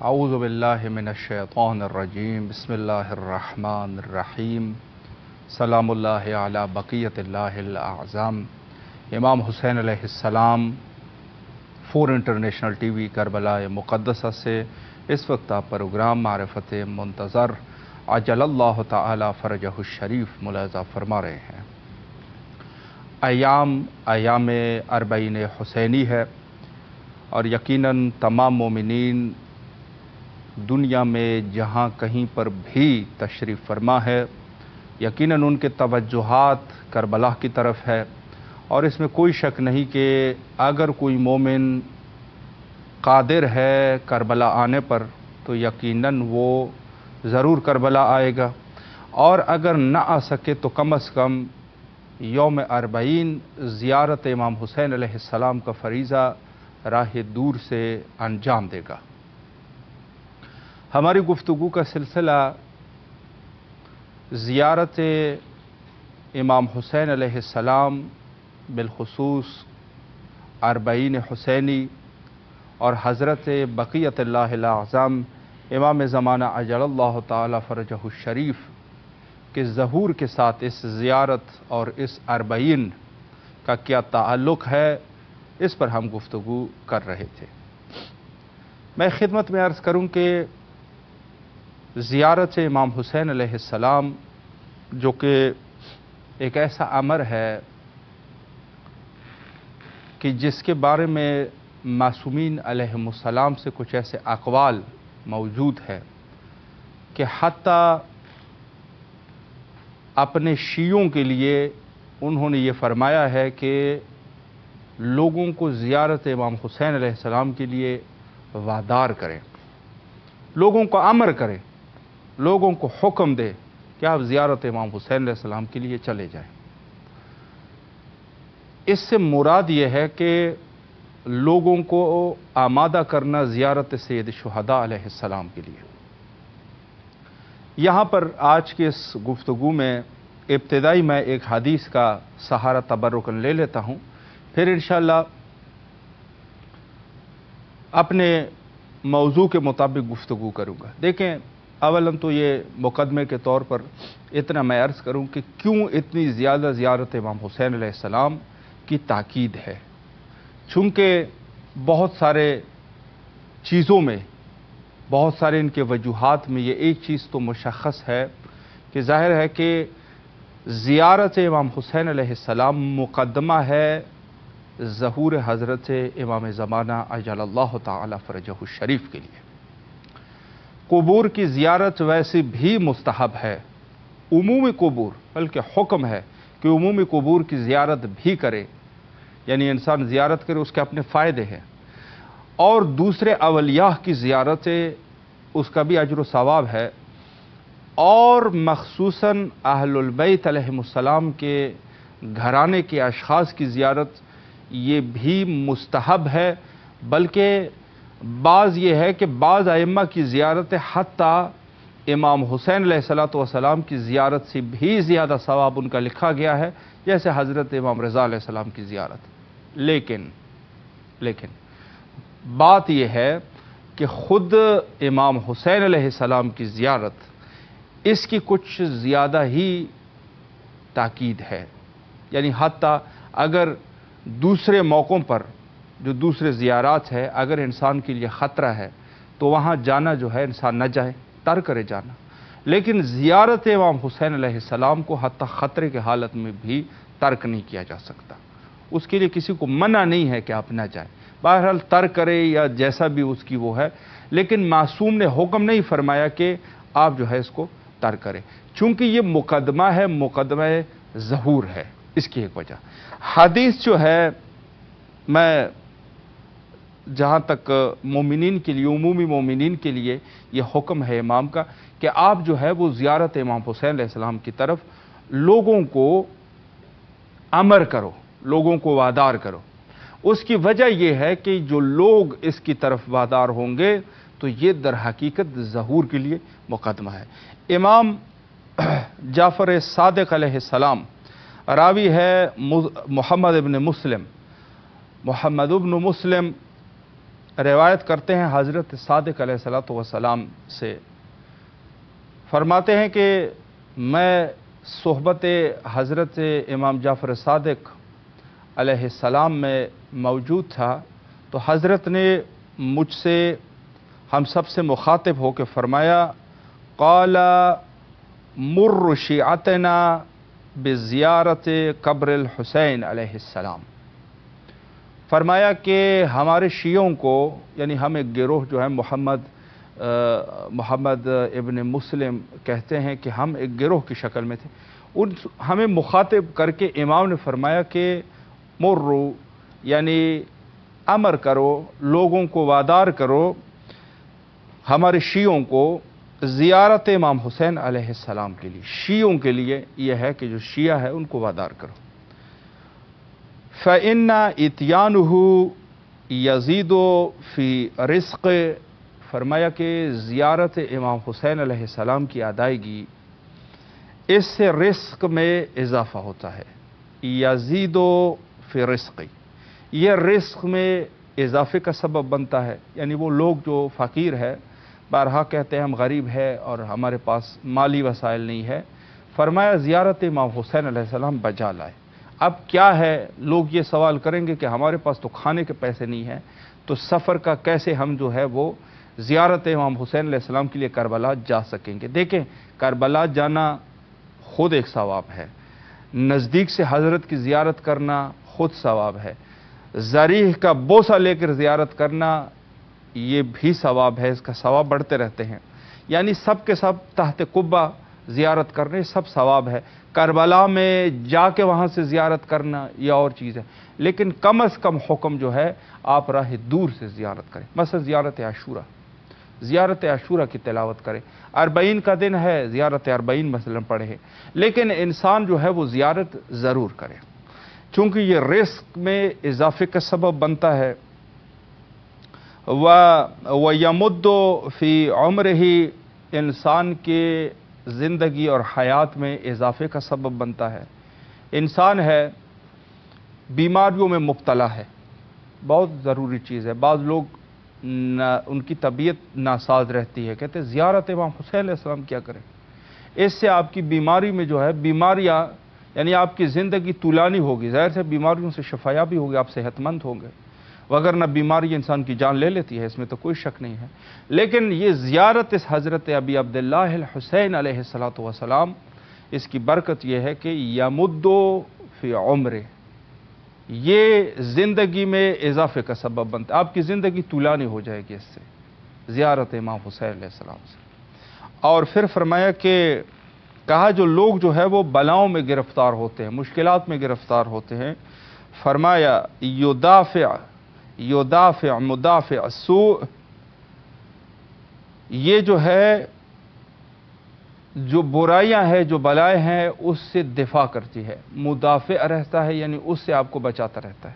अऊज़ु बिल्लाहि मिनश्शैतानिर्रजीम बिस्मिल्लाहिर्रहमानिर्रहीम सलामुल्लाहि अला बक़ियतिल्लाहिल आज़म। इमाम हुसैन अलैहिस्सलाम 4 इंटरनेशनल टीवी करबला मुक़द्दसा से इस वक्त आप प्रोग्राम मारिफत मुंतज़र अजलल्लाहु ताला फ़रजहु शरीफ मुलाज़ा फरमा रहे हैं। अयाम अरबईन हुसैनी है और यकीनन तमाम मोमिनीन दुनिया में जहाँ कहीं पर भी तशरीफ़ फरमा है, यकीनन उनके तवज्जुहात करबला की तरफ है। और इसमें कोई शक नहीं कि अगर कोई मोमिन कादिर है करबला आने पर तो यकीनन वो ज़रूर करबला आएगा, और अगर ना आ सके तो कम अज़ कम यौम अरबईन ज़ियारत इमाम हुसैन अलैहिस्सलाम का फ़रीज़ा राह दूर से अंजाम देगा। हमारी गुफ्तगू का सिलसिला ज़ियारत इमाम हुसैन अलैहिस्सलाम बिलखुसूस अरबईन हुसैनी और हज़रत बक़ियतिल्लाहिल आज़म इमाम ज़माना अजलल्लाहु ताला फ़रजहु शरीफ के ज़हूर के साथ इस ज़ियारत और इस अरबईन का क्या ताल्लुक़ है, इस पर हम गुफ्तगू कर रहे थे। मैं खिदमत में अर्ज़ करूँ कि ज़ियारत इमाम हुसैन अलैहिस्सलाम जो कि एक ऐसा अमर है कि जिसके बारे में मासूमीन अलैहिमुस्सलाम से कुछ ऐसे अक़वाल मौजूद है कि हत्ता अपने शियों के लिए उन्होंने ये फरमाया है कि लोगों को ज़ियारत इमाम हुसैन अलैहिस्सलाम के लिए वादार करें, लोगों को अमर करें, लोगों को हुक्म दे कि आप ज़ियारत इमाम हुसैन अलैहिस्सलाम के लिए चले जाएं। इससे मुराद ये है कि लोगों को आमादा करना ज़ियारत सैयद शुहदा अलैहिस्सलाम के लिए। यहाँ पर आज के इस गुफ्तगू में इब्तिदाई मैं एक हदीस का सहारा तबर्रुकन ले लेता हूँ, फिर इंशाअल्लाह अपने मौजू के मुताबिक गुफ्तगू करूँगा। देखें, अवलन तो ये मुकदमे के तौर पर इतना मैं अर्ज़ करूँ कि क्यों इतनी ज़्यादा ज़ियारत इमाम हुसैन अलैहिस्सलाम की ताकीद है। चूँकि बहुत सारे चीज़ों में, बहुत सारे इनके वजूहात में ये एक चीज़ तो मुशख़्ख़स है कि ज़ाहिर है कि ज़ियारत इमाम हुसैन अलैहिस्सलाम मुक़द्दमा है ज़हूर हज़रत इमाम ज़माना अजलल्लाहु ताला फ़रजहु शरीफ के लिए। क़ुबूर की ज़ियारत वैसे भी मुस्तहब है, उमूमी क़ुबूर, बल्कि हुक्म है कि उमूमी क़ुबूर की ज़ियारत भी करे, यानी इंसान ज़ियारत करे, उसके अपने फ़ायदे हैं। और दूसरे अवलिया की ज़ियारत उसका भी अजर व सवाब है, और मख़सूसन अहलुल बैत अलैहिमुस्सलाम के घराने के अशख़ास की ज़ियारत ये भी मुस्तहब है। बल्कि बाज़ ये है कि बाज़ अइम्मा की ज़ियारत हत्ता इमाम हुसैन अलैहिस्सलातु वस्सलाम की ज़ियारत से भी ज़्यादा सवाब उनका लिखा गया है, जैसे हज़रत इमाम रज़ा अलैहिस्सलाम की ज़ियारत। लेकिन बात यह है कि ख़ुद इमाम हुसैन अलैहिस्सलाम की ज़ियारत इसकी कुछ ज़्यादा ही ताकीद है। यानी हत्ता अगर दूसरे मौक़ों पर जो दूसरे ज़ियारात है, अगर इंसान के लिए ख़तरा है तो वहाँ जाना जो है इंसान न जाए, तर करे जाना। लेकिन ज़ियारत इमाम हुसैन अलैहिस्सलाम को हत्ता ख़तरे के हालत में भी तर्क नहीं किया जा सकता। उसके लिए किसी को मना नहीं है कि आप न जाएं, बहरहाल तर्क करे या जैसा भी उसकी वो है, लेकिन मासूम ने हुक्म नहीं फरमाया कि आप जो है इसको तर्क करें, चूँकि ये मुकदमा है, मुकदमा ज़हूर है। इसकी एक वजह हदीस जो है, मैं जहाँ तक मोमिनीन के लिए, उमूमी मोमिनीन के लिए ये हुक्म है इमाम का कि आप जो है वो ज़ियारत इमाम हुसैन अलैहिस्सलाम की तरफ लोगों को अमर करो, लोगों को वादार करो। उसकी वजह यह है कि जो लोग इसकी तरफ वादार होंगे तो ये दर हकीकत ज़हूर के लिए मुकदमा है। इमाम जाफ़र सादिक़ अलैहिस्सलाम, रावी है मोहम्मद इब्न मुस्लिम روایت کرتے ہیں حضرت صادق علیہ الصلوۃ والسلام سے، فرماتے ہیں کہ میں صحبت حضرت امام جعفر صادق علیہ السلام میں موجود تھا، تو حضرت نے مجھ سے، ہم سب سے مخاطب ہو کے فرمایا، قال مر شیعتنا بزیارت قبر الحسین علیہ السلام، فرمایا کہ ہمارے شیعوں کو، یعنی ہم ایک گروہ جو ہے محمد ابن مسلم کہتے ہیں کہ ہم ایک گروہ کی شکل میں تھے، ہمیں مخاطب کر کے امام نے فرمایا کہ مرو، یعنی امر کرو، لوگوں کو وادار کرو، ہمارے شیعوں کو زیارت امام حسین علیہ السلام کے لیے، شیعوں کے لیے یہ ہے کہ جو شیعہ ہے ان کو وادار کرو۔ فَإِنَّ إِتْيَانُهُ يَزِيدُ فِي رِزْقِ، فرمایا کہ زیارت امام حسین علیہ السلام کی ادائیگی، اس سے رزق میں اضافہ ہوتا ہے۔ یزید فی رزق، یہ رزق میں اضافے کا سبب بنتا ہے، یعنی وہ لوگ جو فقیر ہے، بارہا کہتے ہیں ہم غریب ہے اور ہمارے پاس مالی وسائل نہیں ہے، فرمایا زیارت امام حسین علیہ السلام بجا لائے۔ اب کیا ہے، لوگ یہ سوال کریں گے کہ ہمارے پاس تو کھانے کے پیسے نہیں ہیں، تو سفر کا کیسے ہم جو ہے وہ زیارت امام حسین علیہ السلام کے لیے کربلا جا سکیں گے؟ دیکھیں، کربلا جانا خود ایک ثواب ہے، نزدیک سے حضرت کی زیارت کرنا خود ثواب ہے، ذریح کا بوسہ لے کر زیارت کرنا یہ بھی ثواب ہے، اس کا ثواب بڑھتے رہتے ہیں، یعنی سب کے سب تحت قبہ زیارت کرنے سب ثواب ہے۔ کربلا میں جا کے وہاں سے زیارت کرنا یہ اور چیز ہے، لیکن کم از کم حکم جو ہے آپ راہ دور سے زیارت کریں، مثلا زیارت عاشورہ کی تلاوت کریں، 40 کا دن ہے، زیارت 40 مثلا پڑھیں، لیکن انسان جو ہے وہ زیارت ضرور کرے، چونکہ یہ رزق میں اضافے کا سبب بنتا ہے۔ وَيَمُدُّ فِي عُمْرِهِ، انسان کے زندگی اور حیات میں اضافے کا سبب بنتا ہے۔ انسان ہے بیماریوں میں مبتلا ہے، بہت ضروری چیز ہے، بعض لوگ ان کی طبیعت ناساز رہتی ہے، کہتے ہیں زیارت امام حسین علیہ السلام کیا کریں، اس سے آپ کی بیماری میں جو ہے بیماریاں، یعنی آپ کی زندگی طولانی ہوگی، ظاہر سے بیماریوں سے شفایابی ہوگی، آپ صحت مند ہوں گے، وگرنہ بیماری انسان کی جان لے لیتی ہے، اس میں تو کوئی شک نہیں ہے۔ لیکن یہ زیارت اس حضرت ابی عبداللہ الحسین علیہ السلام، اس کی برکت یہ ہے کہ یمد فی عمرہ، یہ زندگی میں اضافے کا سبب بنتا ہے، آپ کی زندگی طولانی ہو جائے گی اس سے، زیارت امام حسین علیہ السلام سے۔ اور پھر فرمایا کہ کہا جو لوگ جو ہے وہ بلاؤں میں گرفتار ہوتے ہیں، مشکلات میں گرفتار ہوتے ہیں، فرمایا یدافع مدافع السوء، یہ جو ہے جو برائیاں ہیں، جو بلائیں ہیں، اس سے دفاع کرتی ہے، مدافع رہتا ہے، یعنی اس سے آپ کو بچاتا رہتا ہے۔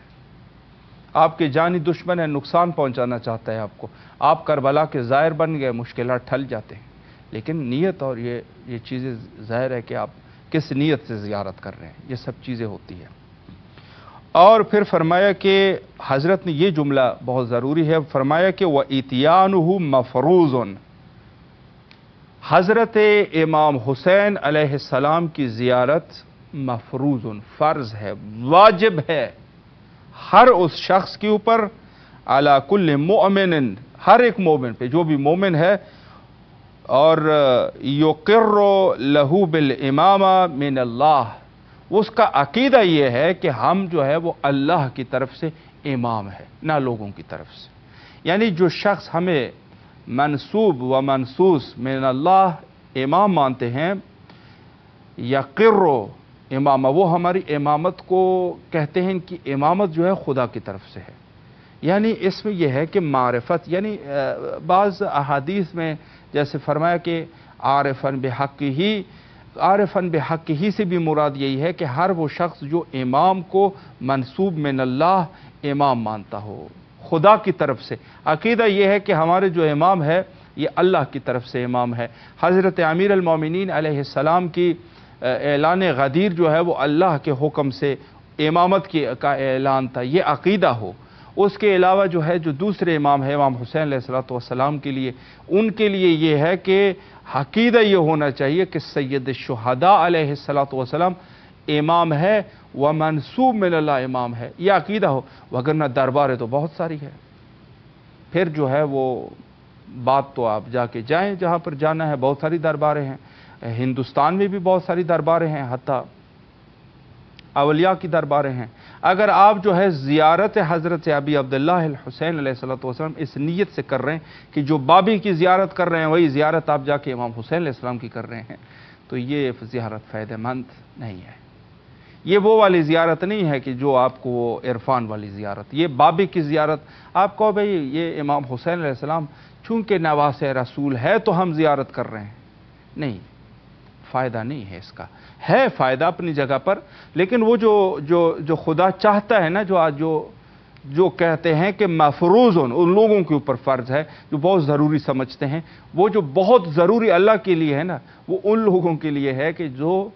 آپ کے جانی دشمن ہے، نقصان پہنچانا چاہتا ہے آپ کو، آپ کربلا کے زائر بن گئے، مشکلات ٹھل جاتے ہیں، لیکن نیت اور یہ چیزیں ظاہر ہے کہ آپ کس نیت سے زیارت کر رہے ہیں، یہ سب چیزیں ہوتی ہیں۔ اور پھر فرمایا کہ حضرت نے یہ جملہ بہت ضروری ہے، فرمایا کہ وَإِتْيَانُهُ مَفْرُوضٌ، حضرت امام حسین علیہ السلام کی زیارت مفروض، فرض ہے، واجب ہے، ہر اس شخص کے اوپر، علی کل مؤمن، ہر ایک مومن پہ، جو بھی مومن ہے، اور یقر لہ بالامامہ من اللہ، اس کا عقیدہ یہ ہے کہ ہم جو ہے وہ اللہ کی طرف سے امام ہے، نہ لوگوں کی طرف سے، یعنی جو شخص ہمیں منصوب و منصوص من اللہ امام مانتے ہیں، یقر امامہ، وہ ہماری امامت کو کہتے ہیں کہ امامت جو ہے خدا کی طرف سے ہے، یعنی اس میں یہ ہے کہ معرفت، یعنی بعض احادیث میں جیسے فرمایا کہ عارفاً بحق ہی سے بھی مراد یہی ہے کہ ہر وہ شخص جو امام کو منصوب من اللہ امام مانتا ہو، خدا کی طرف سے، عقیدہ یہ ہے کہ ہمارے جو امام ہے یہ اللہ کی طرف سے امام ہے۔ حضرت امیر المومنین علیہ السلام کی اعلان غدیر جو ہے وہ اللہ کے حکم سے امامت کا اعلان تھا، یہ عقیدہ ہو، उसके अलावा जो है जो दूसरे इमाम है इमाम हुसैन अलैहिस्सलाम के लिए, उनके लिए ये है कि अक़ीदा ये होना चाहिए कि सैयद शुहदा अलैहिस्सलाम इमाम है व मंसूब मिनल्लाह इमाम है, यह अक़ीदा हो। वगरना दरबारें तो बहुत सारी है, फिर जो है वो बात तो आप जाके जाएं जहाँ पर जाना है, बहुत सारी दरबारें हैं। हिंदुस्तान में भी बहुत सारी दरबारें हैं, हत्ता अवलिया की दरबारें हैं। अगर आप जो है ज़ियारत हज़रत अबी अब्दुल्लाह अल हुसैन अलैहिस्सलाम इस नीयत से कर रहे हैं कि जो बाबी की ज़ियारत कर रहे हैं वही ज़ियारत आप जाके इमाम हुसैन अलैहिस्सलाम की कर रहे हैं, तो ये ज़ियारत फ़ायदेमंद नहीं है। ये वो वाली ज़ियारत नहीं है कि जो आपको वो इरफान वाली ज़ियारत, ये बाबी की ज़ियारत। आप कहो भाई ये इमाम हुसैन अलैहिस्सलाम चूँकि नवासे रसूल है तो हम ज़ियारत कर रहे हैं, नहीं, फ़ायदा नहीं है इसका। है फ़ायदा अपनी जगह पर, लेकिन वो जो खुदा चाहता है ना, जो कहते हैं कि मफरूज़ उन लोगों के ऊपर फ़र्ज़ है जो बहुत ज़रूरी समझते हैं, वो जो बहुत ज़रूरी अल्लाह के लिए है ना, वो उन लोगों के लिए है कि जो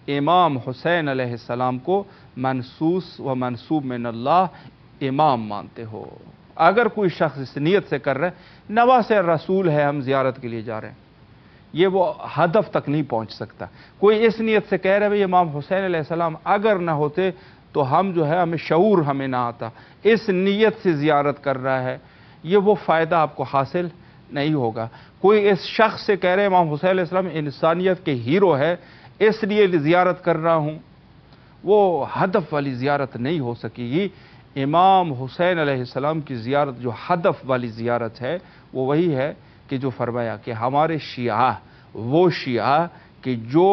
इमाम हुसैन अलैहिस्सलाम को मनसूस व मनसूब मिनल्लाह इमाम मानते हो। अगर कोई शख्स इस नीयत से कर रहा है नवासे रसूल है हम ज़ियारत के लिए जा रहे हैं, ये वो हदफ तक नहीं पहुंच सकता। कोई इस नीयत से कह रहे भाई इमाम हुसैन अलैहिस्सलाम अगर ना होते तो हम जो है हमें शऊर हमें ना आता, इस नीयत से ज़ियारत कर रहा है, ये वो फ़ायदा आपको हासिल नहीं होगा। कोई इस शख्स से कह रहे इमाम हुसैन अलैहिस्सलाम इंसानियत के हीरो है इसलिए ज़ियारत कर रहा हूँ, वो हदफ वाली ज़ियारत नहीं हो सकेगी। इमाम हुसैन अलैहिस्सलाम की ज़ियारत जो हदफ वाली ज़ियारत है वो वही है कि जो फरमाया कि हमारे शिया वो शिया कि जो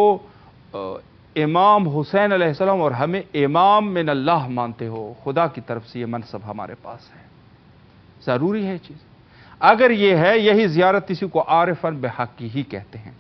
इमाम हुसैन अलैहिस्सलाम और हमें इमाम मिनल्लाह मानते हो, खुदा की तरफ से ये मनसब हमारे पास है। ज़रूरी है चीज़। अगर ये है, यही ज़ियारत इसी को आरिफन बेहक़ी ही कहते हैं।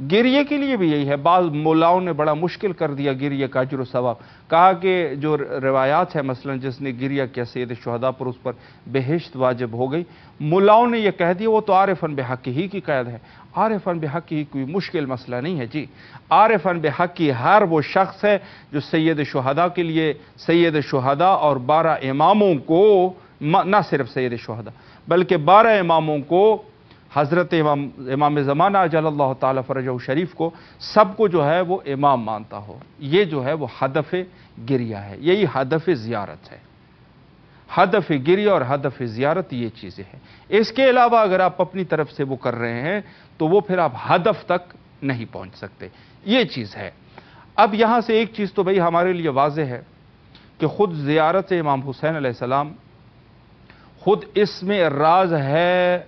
गिरिये के लिए भी यही है। बाज़ मौलाओं ने बड़ा मुश्किल कर दिया गिरिये का अजर सवाब, कहा कि जो रिवायात है मसलन जिसने गिरिया किया सैयद शुहदा पर उस पर बेहिश्त वाजिब हो गई, मुलाओं ने यह कह दिया वो तो आरिफन बेहक़ी ही की कैद है। आरिफन बेहक़ी ही कोई मुश्किल मसला नहीं है जी। आरिफन बेहक़ी हर वो शख्स है जो सैयद शुहदा के लिए, सैयद शुहदा और 12 इमामों को, ना सिर्फ सैयद शुहदा बल्कि 12 इमामों को, हज़रत इमाम ज़माना अजलल्लाहु ताला फ़रजहु शरीफ को, सबको जो है वो इमाम मानता हो। ये जो है वो हदफ़ गिरिया है, यही हदफ़ ज़ियारत है। हदफ़ गिरिया और हदफ़ ज़ियारत ये चीज़ें हैं। इसके अलावा अगर आप अपनी तरफ से वो कर रहे हैं तो वो फिर आप हदफ तक नहीं पहुंच सकते, ये चीज़ है। अब यहाँ से एक चीज़ तो भाई हमारे लिए वाज़ेह है कि ख़ुद ज़ियारत इमाम हुसैन अलैहिस्सलाम, ख़ुद इसमें राज है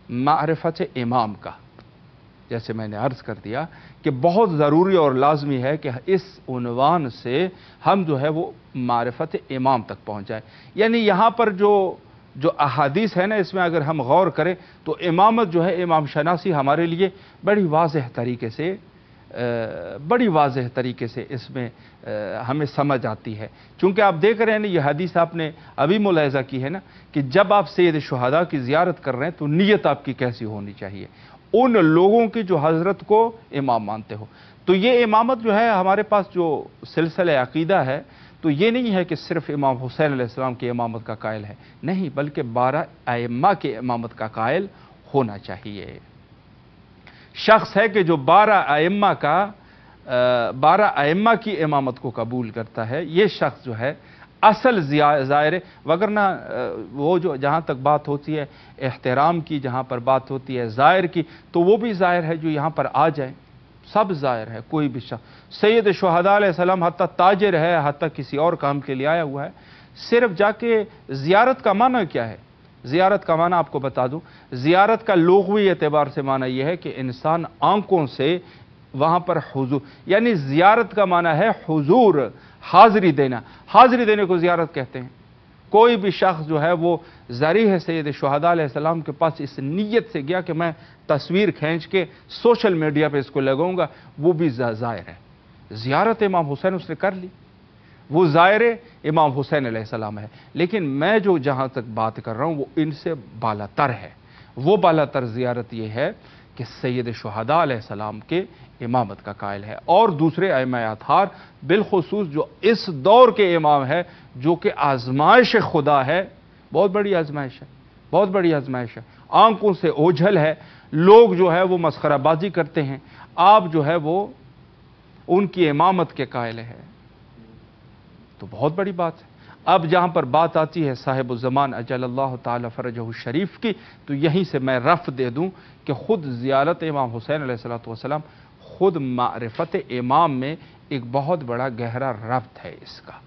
मारिफत इमाम का। जैसे मैंने अर्ज़ कर दिया कि बहुत ज़रूरी और लाजमी है कि इस उन्वान से हम जो है वो मारिफत इमाम तक पहुँच जाए। यानी यहाँ पर जो अहादीस है ना, इसमें अगर हम गौर करें तो इमामत जो है, इमाम शनासी हमारे लिए बड़ी वाज़ेह तरीके से इसमें हमें समझ आती है। चूँकि आप देख रहे हैं ना, ये हदीस आपने अभी मुलाहिज़ा की है ना कि जब आप सैयद शुहदा की ज़ियारत कर रहे हैं तो नीयत आपकी कैसी होनी चाहिए, उन लोगों की जो हज़रत को इमाम मानते हो। तो ये इमामत जो है हमारे पास जो सिलसिला अक़ीदा है, तो ये नहीं है कि सिर्फ इमाम हुसैन अलैहिस्सलाम की इमामत का कायल है, नहीं, बल्कि 12 अइम्मा के इमामत का कायल होना चाहिए। शख्स है कि जो 12 अइम्मा की इमामत को कबूल करता है, ये शख्स जो है असल ज़ाहिर। वगरना वो जो जहाँ तक बात होती है एहतराम की, जहाँ पर बात होती है ज़ाहिर की, तो वो भी ज़ाहिर है जो यहाँ पर आ जाए, सब ज़ाहिर है। कोई भी शख्स सैयद शुहदा अलैहिस्सलाम हत्ता ताजिर है, हत्ता किसी और काम के लिए आया हुआ है, सिर्फ जाके ज़ियारत का माना क्या है? ज़ियारत का माना आपको बता दूं, ज़ियारत का लुग़वी एतबार से माना यह है कि इंसान आंखों से वहाँ पर हुजूर, यानी ज़ियारत का माना है हुजूर, हाज़िरी देना। हाज़िरी देने को ज़ियारत कहते हैं। कोई भी शख्स जो है वो ज़री है सैयद शुहदा अलैहिस्सलाम के पास इस नीयत से गया कि मैं तस्वीर खींच के सोशल मीडिया पे इसको लगाऊंगा, वो भी ज़ाहिर है। ज़ियारत इमाम हुसैन उसने कर ली, वो ज़ाहिर इमाम हुसैन अलैहिस्सलाम है। लेकिन मैं जो जहाँ तक बात कर रहा हूँ वो इनसे बालातर है। वो बालातर ज़ियारत ये है कि सैयद शुहदा अलैहिस्सलाम के इमामत का कायल है, और दूसरे अइम्मा अतहार बिलखुसूस जो इस दौर के इमाम है, जो कि आजमाइश खुदा है, बहुत बड़ी आजमाइश है, बहुत बड़ी आजमाइश है। आंखों से ओझल है, लोग जो है वो मस्खराबाजी करते हैं, आप जो है वो उनकी इमामत के कायल हैं, तो बहुत बड़ी बात है। अब जहां पर बात आती है साहिब ज़मान अजलल्लाहु ताला फरजहु शरीफ की, तो यहीं से मैं रफ दे दूं कि खुद ज़ियारत इमाम हुसैन अलैहिस्सलातु वस्सलाम, खुद मारिफत इमाम में एक बहुत बड़ा गहरा रब्त है, इसका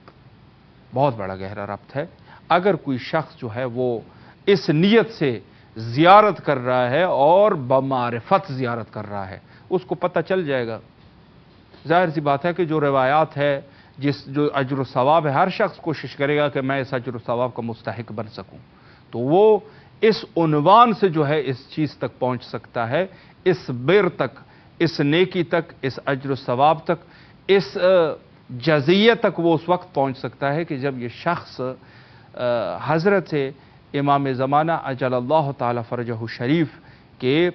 बहुत बड़ा गहरा रब्त है। अगर कोई शख्स जो है वो इस नीयत से ज़ियारत कर रहा है और बमारिफत ज़ियारत कर रहा है, उसको पता चल जाएगा। जाहिर सी बात है कि जो रिवायात है, जो अजर व सवाब है, हर शख्स कोशिश करेगा कि मैं इस अजर व सवाब का मुस्तहिक बन सकूं, तो वो इस उन्वान से जो है इस चीज़ तक पहुंच सकता है, इस बिर तक, इस नेकी तक, इस अजर व सवाब तक, इस जज़ियत तक वो उस वक्त पहुंच सकता है कि जब ये शख्स हज़रत इमाम ज़माना अजलल्लाहु ताला फरजहु शरीफ के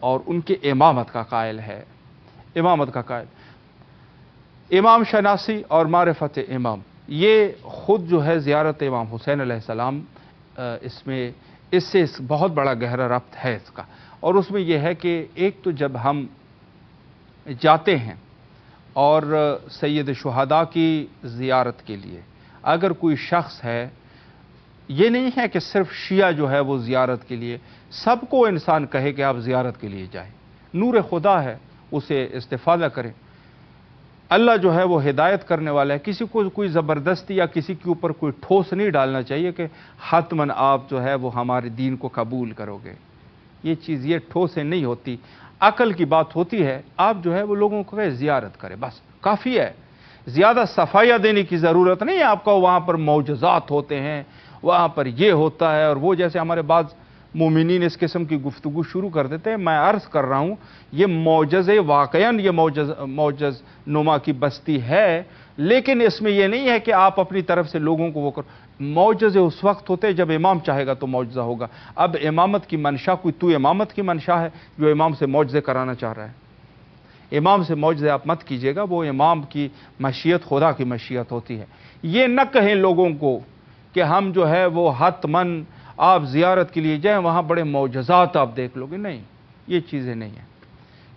और उनके इमामत का कायल है, इमामत का कायल। इमाम शनासी और मारिफत इमाम, ये ख़ुद जो है ज़ियारत इमाम हुसैन अलैहिस्सलाम, इसमें इससे बहुत बड़ा गहरा रब्त है इसका। और उसमें यह है कि एक तो जब हम जाते हैं और सैयद शुहदा की ज़ियारत के लिए, अगर कोई शख्स है, ये नहीं है कि सिर्फ शिया जो है वो ज़ियारत के लिए, सबको इंसान कहे कि आप ज़ियारत के लिए जाएं, नूर खुदा है, उसे इस्तिफ़ादा करें। अल्लाह जो है वो हिदायत करने वाला है, किसी को कोई ज़बरदस्ती या किसी के ऊपर कोई ठोस नहीं डालना चाहिए कि हतमन आप जो है वो हमारे दीन को कबूल करोगे। ये चीज़, ये ठोस नहीं होती, अकल की बात होती है। आप जो है वो लोगों को कहे ज़ियारत करें, बस काफ़ी है। ज़्यादा सफाइयाँ देने की ज़रूरत नहीं है आपको। वहाँ पर मौजज़ात होते हैं, वहाँ पर ये होता है और वो, जैसे हमारे बाज़ मोमिनीन इस किस्म की गुफ्तगू शुरू कर देते हैं। मैं अर्ज़ कर रहा हूँ, ये मौजज़े वाक़यान ये मौजज़ नुमा की बस्ती है, लेकिन इसमें यह नहीं है कि आप अपनी तरफ से लोगों को वो करो। मौजज़े उस वक्त होते हैं जब इमाम चाहेगा तो मौजज़ा होगा। अब इमामत की मंशा, कोई तू इमामत की मंशा है जो इमाम से मौजज़े कराना चाह रहा है। इमाम से मौजज़े आप मत कीजिएगा, वो इमाम की मशीयत खुदा की मशीयत होती है। ये न कहें लोगों को कि हम जो है वो हतमन आप ज़ियारत के लिए जाएं, वहाँ बड़े मौजज़ात आप देख लोगे, नहीं, ये चीज़ें नहीं हैं।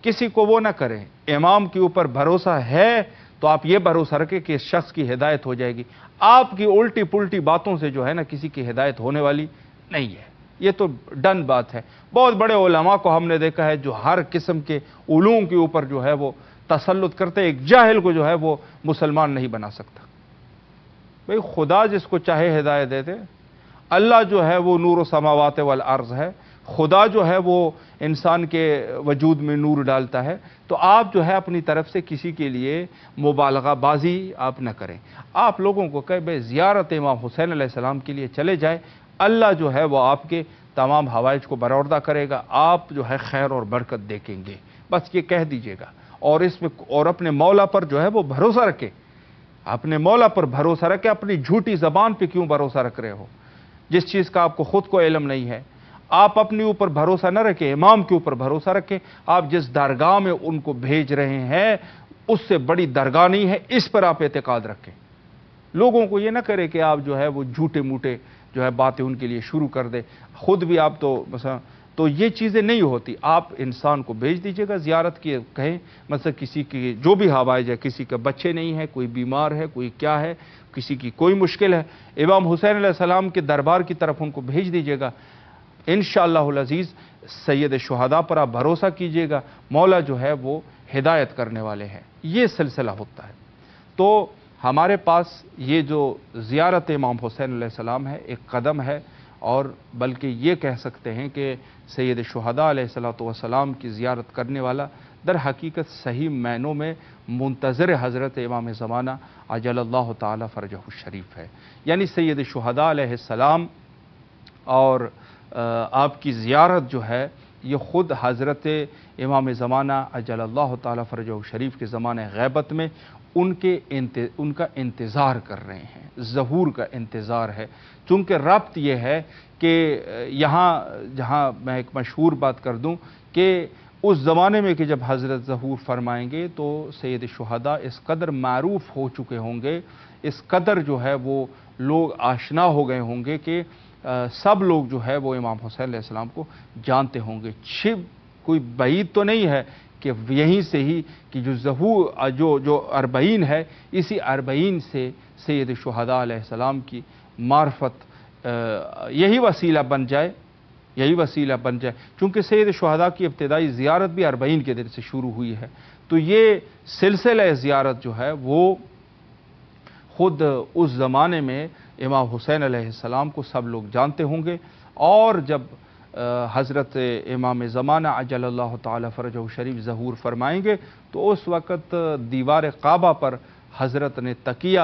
किसी को वो ना करें। इमाम के ऊपर भरोसा है तो आप ये भरोसा रखें कि इस शख्स की हिदायत हो जाएगी। आपकी उल्टी पुल्टी बातों से जो है ना किसी की हिदायत होने वाली नहीं है, ये तो डन बात है। बहुत बड़े उलमा को हमने देखा है जो हर किस्म के उलूम के ऊपर जो है वो तसल्लुत करते, एक जाहिल को जो है वो मुसलमान नहीं बना सकता। भाई खुदा जिसको चाहे हिदायत देते, अल्लाह जो है वो नूर समावात वल अर्ज़ है, खुदा जो है वो इंसान के वजूद में नूर डालता है। तो आप जो है अपनी तरफ से किसी के लिए मुबालगाबाजी आप न करें। आप लोगों को कहें भाई ज़ियारत इमाम हुसैन अलैहिस्सलाम के लिए चले जाए, अल्लाह जो है वो आपके तमाम हवाइज को बरौरदा करेगा, आप जो है खैर और बरकत देखेंगे, बस ये कह दीजिएगा। और इसमें और अपने मौला पर जो है वो भरोसा रखें, अपने मौला पर भरोसा रखें। अपनी झूठी ज़बान पे क्यों भरोसा रख रहे हो जिस चीज़ का आपको खुद को इल्म नहीं है? आप अपने ऊपर भरोसा न रखें, इमाम के ऊपर भरोसा रखें। आप जिस दरगाह में उनको भेज रहे हैं उससे बड़ी दरगाह नहीं है, इस पर आप एतकाद रखें। लोगों को ये ना करें कि आप जो है वो झूठे मूठे जो है बातें उनके लिए शुरू कर दे, खुद भी आप तो ये चीज़ें नहीं होती। आप इंसान को भेज दीजिएगा ज़ियारत की, कहें मतलब किसी की जो भी हवाइज है, किसी के बच्चे नहीं है, कोई बीमार है, कोई क्या है, किसी की कोई मुश्किल है, इमाम हुसैन अलैहिस्सलाम के दरबार की तरफ उनको भेज दीजिएगा। इंशाअल्लाहुल अज़ीज़ सैयद शुहदा पर आप भरोसा कीजिएगा, मौला जो है वो हिदायत करने वाले हैं। ये सिलसिला होता है। तो हमारे पास ये जो ज़ियारत इमाम हुसैन अलैहिस्सलाम है एक कदम है, और बल्कि ये कह सकते हैं कि सैयद शुहदा अलैहिस्सलातु वस्सलाम की ज़ियारत करने वाला दर हकीकत सही मायनों में मुंतज़िर हज़रत इमाम ज़माना अजलल्लाहु ताला फ़रजहु शरीफ है। यानी सैयद शुहदा अलैहिस्सलाम और आपकी ज़ियारत जो है ये ख़ुद हज़रत इमाम ज़माना अजलल्लाहु ताला फ़रजहु शरीफ के ज़माने ग़ैबत में उनका इंतज़ार कर रहे हैं, ज़हूर का इंतज़ार है। चूँकि रब्त ये है कि यहाँ जहाँ मैं एक मशहूर बात कर दूँ कि उस ज़माने में कि जब हज़रत ज़हूर फरमाएंगे तो सैयद शुहदा इस कदर मारूफ हो चुके होंगे, اس قدر جو ہے وہ لوگ آشنا ہو گئے ہوں گے کہ سب لوگ جو ہے وہ امام حسین علیہ السلام کو جانتے ہوں گے۔ کوئی بعید تو نہیں ہے کہ یہیں سے ہی کہ جو اربعین ہے، اسی اربعین سے سید شہداء علیہ السلام کی معرفت یہی وسیلہ بن جائے، چونکہ سید شہداء کی ابتدائی زیارت بھی اربعین کے دن سے شروع ہوئی ہے، تو یہ سلسلہ زیارت جو ہے وہ خود اس زمانے میں امام حسین علیہ السلام کو سب لوگ جانتے ہوں گے، اور جب حضرت امام زمانہ عجل اللہ تعالی فرجہ شریف ظہور فرمائیں گے تو اس وقت دیوار کعبہ پر حضرت نے تکیہ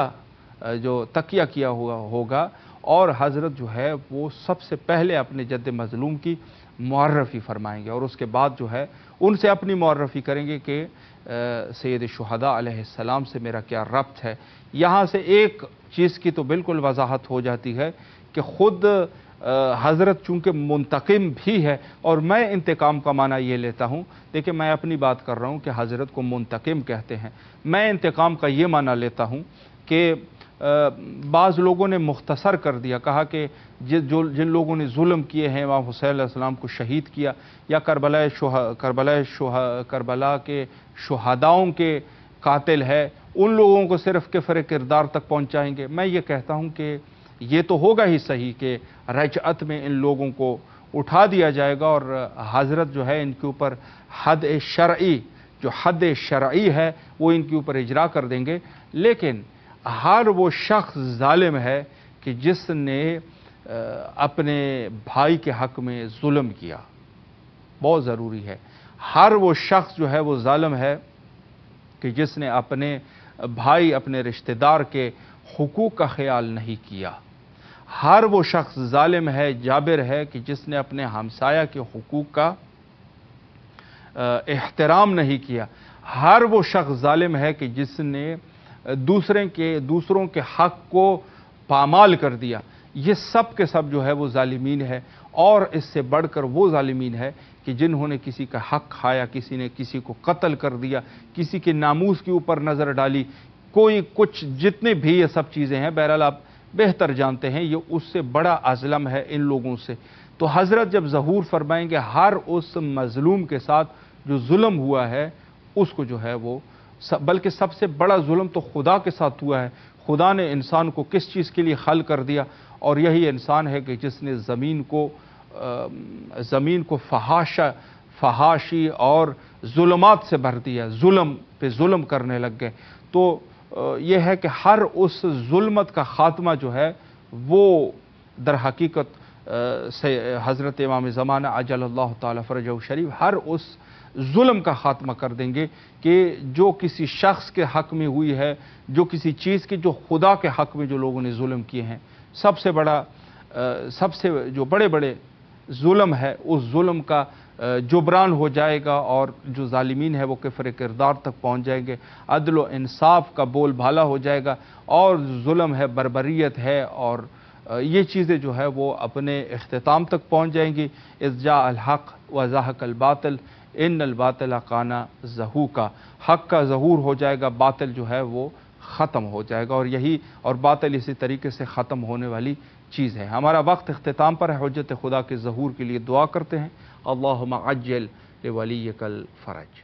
کیا ہوا ہوگا، اور حضرت جو ہے وہ سب سے پہلے اپنے جد مظلوم کی معرفی فرمائیں گے، اور اس کے بعد جو ہے ان سے اپنی معرفی کریں گے کہ سید شہداء علیہ السلام سے میرا کیا ربط ہے۔ یہاں سے ایک چیز کی تو بالکل وضاحت ہو جاتی ہے کہ خود حضرت چونکہ منتقم بھی ہے، اور میں انتقام کا معنی یہ لیتا ہوں، دیکھیں میں اپنی بات کر رہا ہوں کہ حضرت کو منتقم کہتے ہیں، میں انتقام کا یہ معنی لیتا ہوں کہ بعض لوگوں نے مختصر کر دیا، کہا کہ جن لوگوں نے ظلم کیے ہیں، امام حسین علیہ السلام کو شہید کیا، یا کربلا کے شہداؤں کے قاتل ہے، ان لوگوں کو صرف کفر کردار تک پہنچائیں گے۔ میں یہ کہتا ہوں کہ یہ تو ہوگا ہی صحیح کہ رجعت میں ان لوگوں کو اٹھا دیا جائے گا، اور حضرت جو ہے ان کے اوپر حد شرعی ہے وہ ان کے اوپر اجرا کر دیں گے، لیکن ہر وہ شخص ظالم ہے کہ جس نے اپنے بھائی کے حق میں ظلم کیا، بہت ضروری ہے، ہر وہ شخص جو ہے وہ ظالم ہے کہ جس نے اپنے بھائی، اپنے رشتہ دار کے حقوق کا خیال نہیں کیا، ہر وہ شخص ظالم ہے، جابر ہے کہ جس نے اپنے ہمسایہ کے حقوق کا احترام نہیں کیا، ہر وہ شخص ظالم ہے کہ جس نے دوسروں کے حق کو پامال کر دیا۔ یہ سب کے سب جو ہے وہ ظالمین ہے، اور اس سے بڑھ کر وہ ظالمین ہے کہ جنہوں نے کسی کا حق کھایا، کسی نے کسی کو قتل کر دیا، کسی کے ناموس کے اوپر نظر ڈالی، جتنے بھی یہ سب چیزیں ہیں، بہرحال آپ بہتر جانتے ہیں، یہ اس سے بڑا اظلم ہے ان لوگوں سے۔ تو حضرت جب ظہور فرمائیں گے، ہر اس مظلوم کے ساتھ جو ظلم ہوا ہے اس کو جو ہے وہ، بلکہ سب سے بڑا ظلم تو خدا کے ساتھ ہوا ہے۔ خدا نے انسان کو کس چیز کے لیے خلق کر دیا، اور یہی انسان ہے کہ جس نے زمین کو فحاشی اور ظلمات سے بھر دیا، ظلم پہ ظلم کرنے لگ گئے۔ تو یہ ہے کہ ہر اس ظلمت کا خاتمہ جو ہے وہ در حقیقت حضرت امام زمانہ عجل اللہ تعالی فرجہ شریف ہر اس ظلم کا خاتمہ کر دیں گے کہ جو کسی شخص کے حق میں ہوئی ہے، جو کسی چیز کے، جو خدا کے حق میں جو لوگوں نے ظلم کیے ہیں، سب سے جو بڑے ظلم ہے، اس ظلم کا جبران ہو جائے گا، اور جو ظالمین ہے وہ کفر کردار تک پہنچ جائیں گے، عدل و انصاف کا بول بالا ہو جائے گا، اور ظلم ہے، بربریت ہے، اور یہ چیزیں جو ہے وہ اپنے اختتام تک پہنچ جائیں گی۔ اذ جاء الحق وزهق الباطل ان الباطل کان زہوقا، حق کا ظہور ہو جائے گا، باطل جو ہے وہ ختم ہو جائے گا، اور باطل اسی طریقے سے ختم ہونے والی چیز ہے۔ ہمارا وقت اختتام پر ہے، حجت خدا کے ظہور کے لیے دعا کرتے ہیں۔ اللہم عجل لولیک الفرج۔